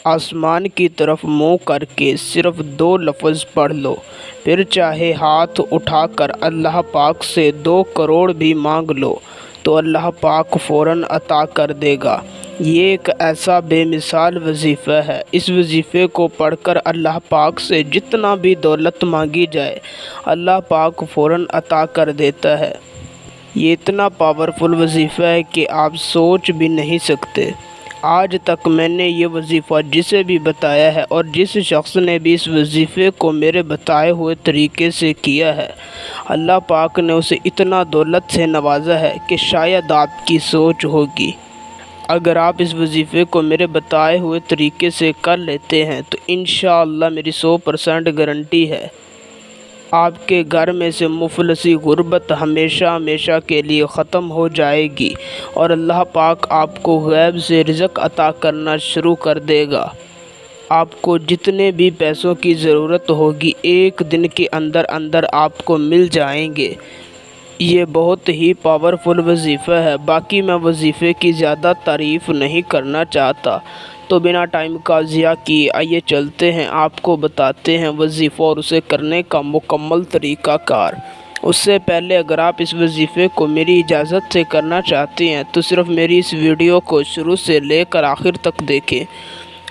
آسمان کی طرف منہ کر کے صرف 2 لفظ پڑھ لو، پھر چاہے ہاتھ اٹھا کر اللہ پاک سے 2 کروڑ بھی مانگ لو تو اللہ پاک فوراً عطا کر دے گا۔ یہ ایک ایسا بے مثال وظیفہ ہے، اس وظیفے کو پڑھ کر اللہ پاک سے جتنا بھی دولت مانگی جائے اللہ پاک فوراً عطا کر دیتا ہے۔ یہ اتنا پاورفل وظیفہ ہے کہ آپ سوچ بھی نہیں سکتے۔ آج تک میں نے یہ وظیفہ جسے بھی بتایا ہے اور جس شخص نے بھی اس وظیفے کو میرے بتائے ہوئے طریقے سے کیا ہے، اللہ پاک نے اسے اتنا دولت سے نوازا ہے کہ شاید آپ کی سوچ ہوگی۔ اگر آپ اس وظیفے کو میرے بتائے ہوئے طریقے سے کر لیتے ہیں تو انشاءاللہ میری 100% گارنٹی ہے آپ کے گھر میں سے مفلسی غربت ہمیشہ ہمیشہ کے لیے ختم ہو جائے گی اور اللہ پاک آپ کو غیب سے رزق عطا کرنا شروع کر دے گا۔ آپ کو جتنے بھی پیسوں کی ضرورت ہوگی 1 دن کے اندر اندر آپ کو مل جائیں گے۔ یہ بہت ہی پاورفل وظیفہ ہے۔ باقی میں وظیفے کی زیادہ تعریف نہیں کرنا چاہتا، تو بنا ٹائم کا ضیاع کیے آئیے چلتے ہیں، آپ کو بتاتے ہیں وظیفہ اور اسے کرنے کا مکمل طریقہ کار۔ اس سے پہلے اگر آپ اس وظیفے کو میری اجازت سے کرنا چاہتے ہیں تو صرف میری اس ویڈیو کو شروع سے لے کر آخر تک دیکھیں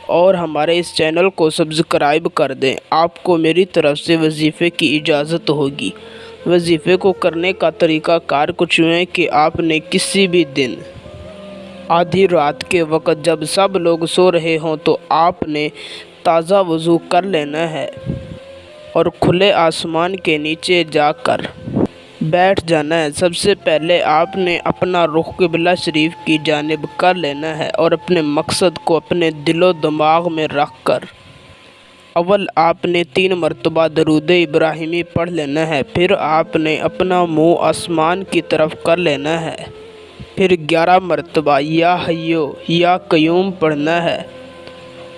اور ہمارے اس چینل کو سبسکرائب کر دیں، آپ کو میری طرف سے وظیفے کی اجازت ہوگی۔ وظیفے کو کرنے کا طریقہ کار کچھ یوں ہے کہ آپ نے کسی بھی دن آدھی رات کے وقت جب سب لوگ سو رہے ہوں تو آپ نے تازہ وضو کر لینا ہے اور کھلے آسمان کے نیچے جا کر بیٹھ جانا ہے۔ سب سے پہلے آپ نے اپنا رخ قبلہ شریف کی جانب کر لینا ہے اور اپنے مقصد کو اپنے دل و دماغ میں رکھ کر اول آپ نے 3 مرتبہ درود ابراہیمی پڑھ لینا ہے، پھر آپ نے اپنا منہ آسمان کی طرف کر لینا ہے، پھر 11 مرتبہ یا حیو یا قیوم پڑھنا ہے،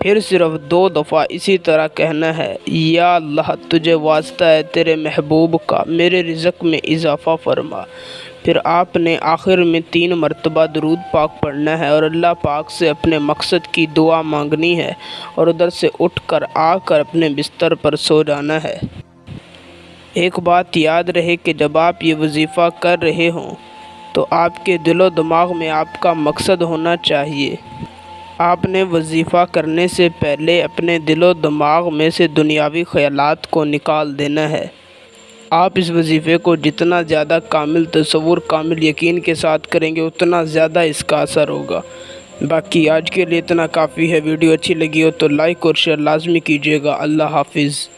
پھر صرف 2 دفعہ اسی طرح کہنا ہے یا اللہ تجھے واسطہ ہے تیرے محبوب کا میرے رزق میں اضافہ فرما۔ پھر آپ نے آخر میں 3 مرتبہ درود پاک پڑھنا ہے اور اللہ پاک سے اپنے مقصد کی دعا مانگنی ہے اور ادھر سے اٹھ کر آ کر اپنے بستر پر سو جانا ہے۔ ایک بات یاد رہے کہ جب آپ یہ وظیفہ کر رہے ہوں تو آپ کے دل و دماغ میں آپ کا مقصد ہونا چاہیے۔ آپ نے وظیفہ کرنے سے پہلے اپنے دل و دماغ میں سے دنیاوی خیالات کو نکال دینا ہے۔ آپ اس وظیفے کو جتنا زیادہ کامل تصور، کامل یقین کے ساتھ کریں گے اتنا زیادہ اس کا اثر ہوگا۔ باقی آج کے لیے اتنا کافی ہے۔ ویڈیو اچھی لگی ہو تو لائک اور شیئر لازمی کیجیے گا۔ اللہ حافظ۔